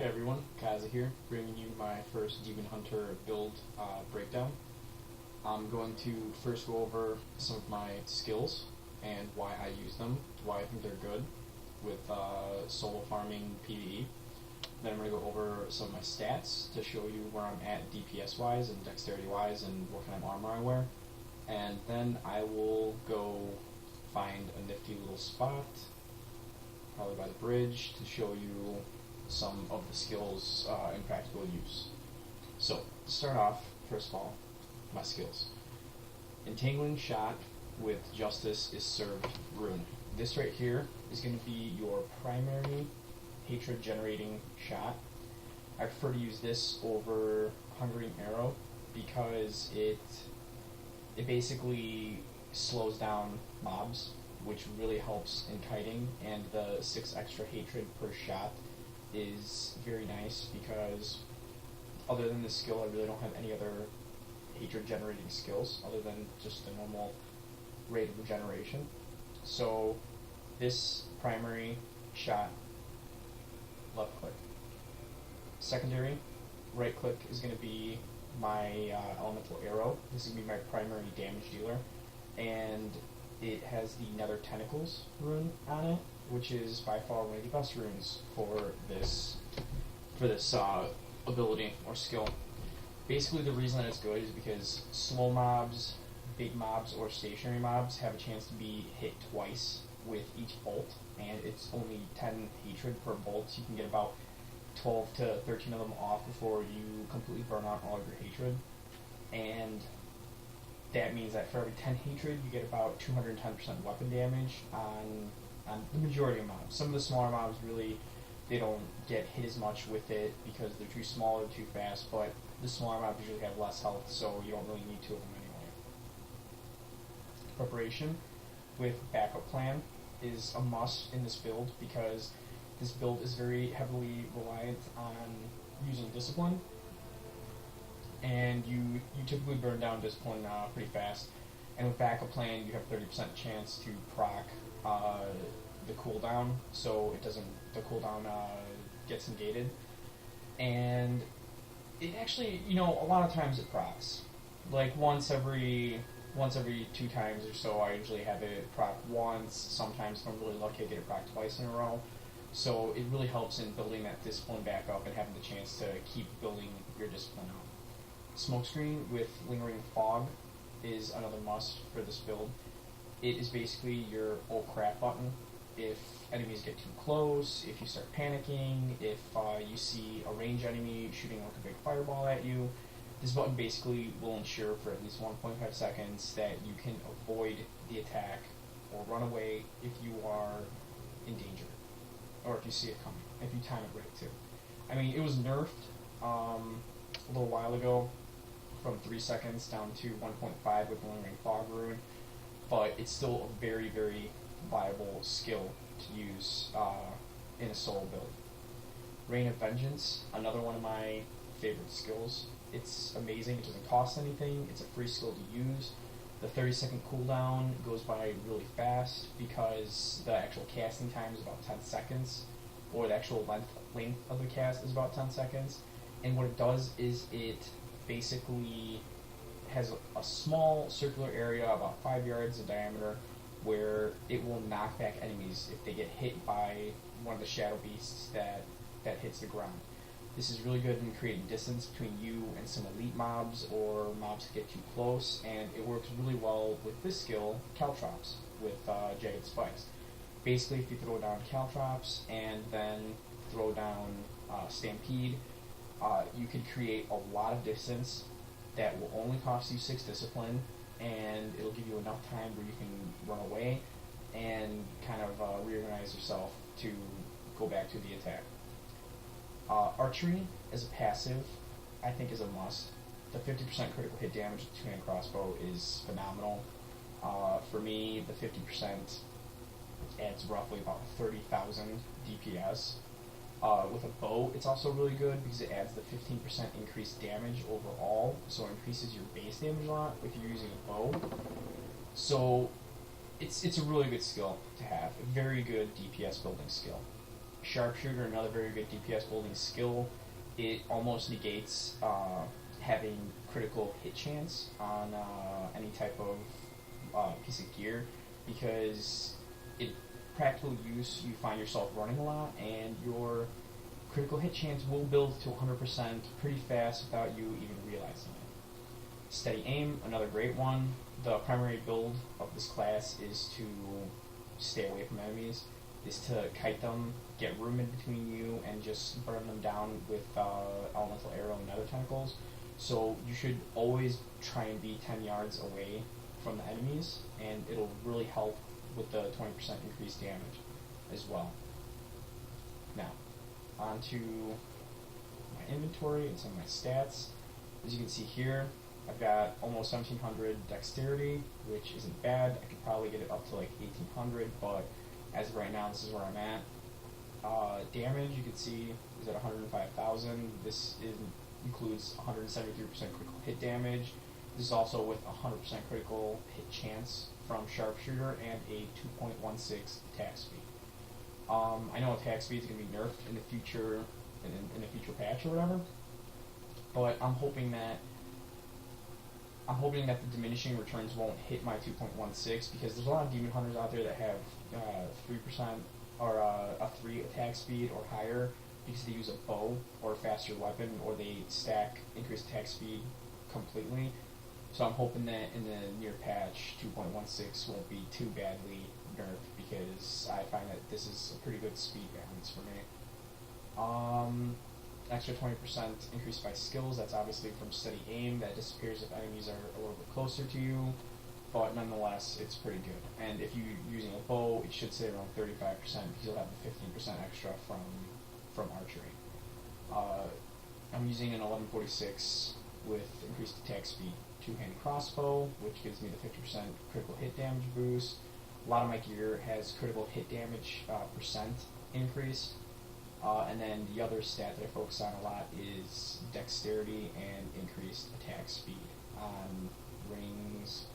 Hey everyone, Kaza here, bringing you my first Demon Hunter build breakdown. I'm going to first go over some of my skills and why I use them, why I think they're good with solo farming PvE. Then I'm going to go over some of my stats to show you where I'm at DPS wise and dexterity wise and what kind of armor I wear. And then I will go find a nifty little spot, probably by the bridge, to show you some of the skills in practical use. So, to start off, first of all, my skills. Entangling Shot with Justice is Served rune. This right here is going to be your primary hatred generating shot. I prefer to use this over Hungering Arrow because it basically slows down mobs, which really helps in kiting, and the 6 extra hatred per shot is very nice because other than this skill I really don't have any other hatred generating skills other than just the normal rate of regeneration. So this primary shot, left click. Secondary, right click is going to be my elemental arrow. This is going to be my primary damage dealer, and it has the Nether Tentacles rune on it, which is by far one of the best runes for this ability or skill. Basically, the reason that it's good is because slow mobs, big mobs, or stationary mobs have a chance to be hit twice with each bolt, and it's only 10 hatred per bolt. You can get about 12 to 13 of them off before you completely burn out all of your hatred, and that means that for every 10 hatred, you get about 210% weapon damage on the majority of mobs. Some of the smaller mobs really, they don't get hit as much with it because they're too small or too fast, but the smaller mobs usually have less health, so you don't really need 2 of them anyway. Preparation with backup plan is a must in this build because this build is very heavily reliant on using discipline, and you typically burn down discipline pretty fast. And with backup plan, you have 30% chance to proc the cooldown, so the cooldown gets negated. And it actually, a lot of times it procs. Like once every 2 times or so, I usually have it proc once. Sometimes if I'm really lucky, I get it proc twice in a row. So it really helps in building that discipline back up and having the chance to keep building your discipline up. Smokescreen with Lingering Fog is another must for this build. It is basically your oh crap button. If enemies get too close, if you start panicking, if you see a ranged enemy shooting like a big fireball at you, this button basically will ensure for at least 1.5 seconds that you can avoid the attack or run away if you are in danger, or if you see it coming, if you time it right too. I mean, it was nerfed a little while ago from 3 seconds down to 1.5 with the Lingering Fog rune, but it's still a very, very viable skill to use in a solo build. Rain of Vengeance, another one of my favorite skills. It's amazing, it doesn't cost anything, it's a free skill to use. The 30-second cooldown goes by really fast because the actual casting time is about 10 seconds, or the actual length of the cast is about 10 seconds. And what it does is it basically has a small circular area about 5 yards in diameter where it will knock back enemies if they get hit by one of the shadow beasts that hits the ground. This is really good in creating distance between you and some elite mobs or mobs that get too close, and it works really well with this skill, Caltrops, with Jagged Spikes. Basically, if you throw down Caltrops and then throw down Stampede, you can create a lot of distance that will only cost you 6 discipline, and it'll give you enough time where you can run away and kind of reorganize yourself to go back to the attack. Archery as a passive, I think, is a must. The 50% critical hit damage with the 2-hand crossbow is phenomenal. For me, the 50% adds roughly about 30,000 DPS. With a bow, it's also really good because it adds the 15% increased damage overall, so it increases your base damage a lot if you're using a bow. So it's a really good skill to have, a very good DPS building skill. Sharpshooter, another very good DPS building skill. It almost negates having critical hit chance on any type of piece of gear, because in practical use you find yourself running a lot and your critical hit chance will build to 100% pretty fast without you even realizing it. Steady aim, another great one. The primary build of this class is to stay away from enemies, is to kite them, get room in between you, and just burn them down with elemental arrow and nether tentacles. So you should always try and be 10 yards away from the enemies, and it'll really help with the 20% increased damage as well. Now, onto my inventory and some of my stats. As you can see here, I've got almost 1700 dexterity, which isn't bad. I could probably get it up to like 1800, but as of right now, this is where I'm at. Damage, you can see, is at 105,000. This includes 173% critical hit damage. This is also with 100% critical hit chance from Sharpshooter and a 2.16 attack speed. I know attack speed is going to be nerfed in the future, in a future patch or whatever, but I'm hoping that the diminishing returns won't hit my 2.16, because there's a lot of demon hunters out there that have 3% or a 3 attack speed or higher because they use a bow or a faster weapon, or they stack increased attack speed completely. So I'm hoping that in the near patch 2.16 won't be too badly nerfed, because I find that this is a pretty good speed balance for me. Extra 20% increase by skills, that's obviously from steady aim. That disappears if enemies are a little bit closer to you, but nonetheless, it's pretty good. And if you're using a bow, it should stay around 35%, because you'll have the 15% extra from archery. I'm using an 1146 with increased attack speed, two-handed crossbow, which gives me the 50% critical hit damage boost. A lot of my gear has critical hit damage percent increase. And then the other stat that I focus on a lot is dexterity and increased attack speed on rings,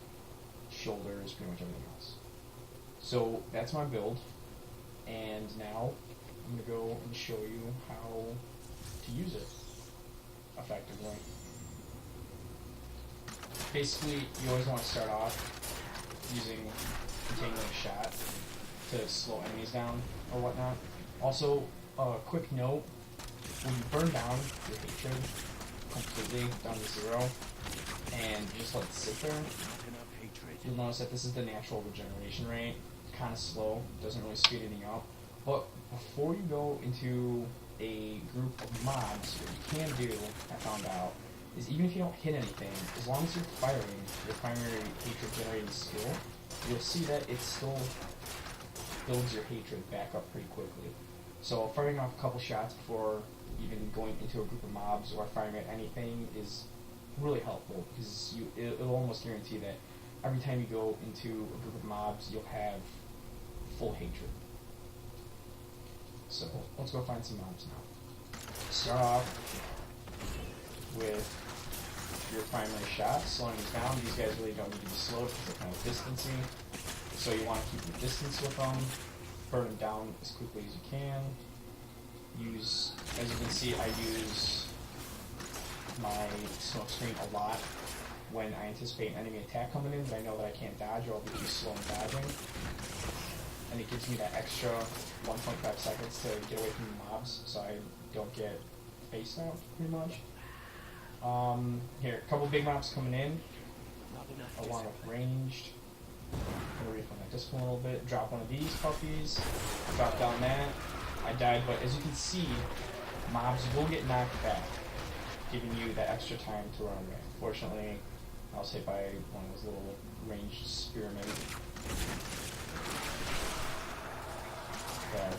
shoulders, pretty much everything else. So that's my build, and now I'm going to go and show you how to use it effectively. Basically, you always want to start off using continuing shot to slow enemies down or whatnot. Also, a quick note, when you burn down your hatred completely down to 0 and just let it sit there, you'll notice that this is the natural regeneration rate. It's kind of slow, doesn't really speed anything up. But before you go into a group of mobs, what you can do, I found out, is even if you don't hit anything, as long as you're firing your primary hatred generating skill, you'll see that it still builds your hatred back up pretty quickly. So firing off a couple shots before even going into a group of mobs or firing at anything is really helpful, because it'll almost guarantee that every time you go into a group of mobs, you'll have full hatred. So let's go find some mobs now. Start off with your primary shot, slowing these down. These guys really don't need to be slowed because they're kind of distancing. So you want to keep your distance with them. Burn them down as quickly as you can. As you can see, I use my smoke screen a lot when I anticipate an enemy attack coming in, but I know that I can't dodge or I'll be too slow in dodging. And it gives me that extra 1.5 seconds to get away from the mobs, so I don't get faced out, pretty much. Here, a couple big mobs coming in, along with ranged. I'm going to refund that discipline a little bit. Drop one of these puppies. Drop down that. I died, but as you can see, mobs will get knocked back, giving you that extra time to run away. Fortunately, I was hit by one of those little ranged spearmen that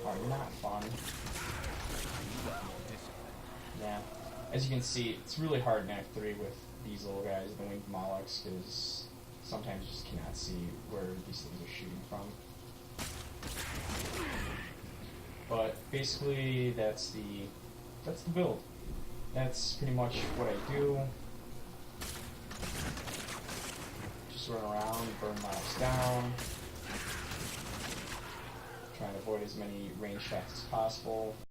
are not fun. Yeah. As you can see, it's really hard in Act 3 with these little guys, the winged Molochs, because sometimes you just cannot see where these things are shooting from. But basically, that's the build. That's pretty much what I do. Just run around, burn mobs down, trying to avoid as many range shots as possible.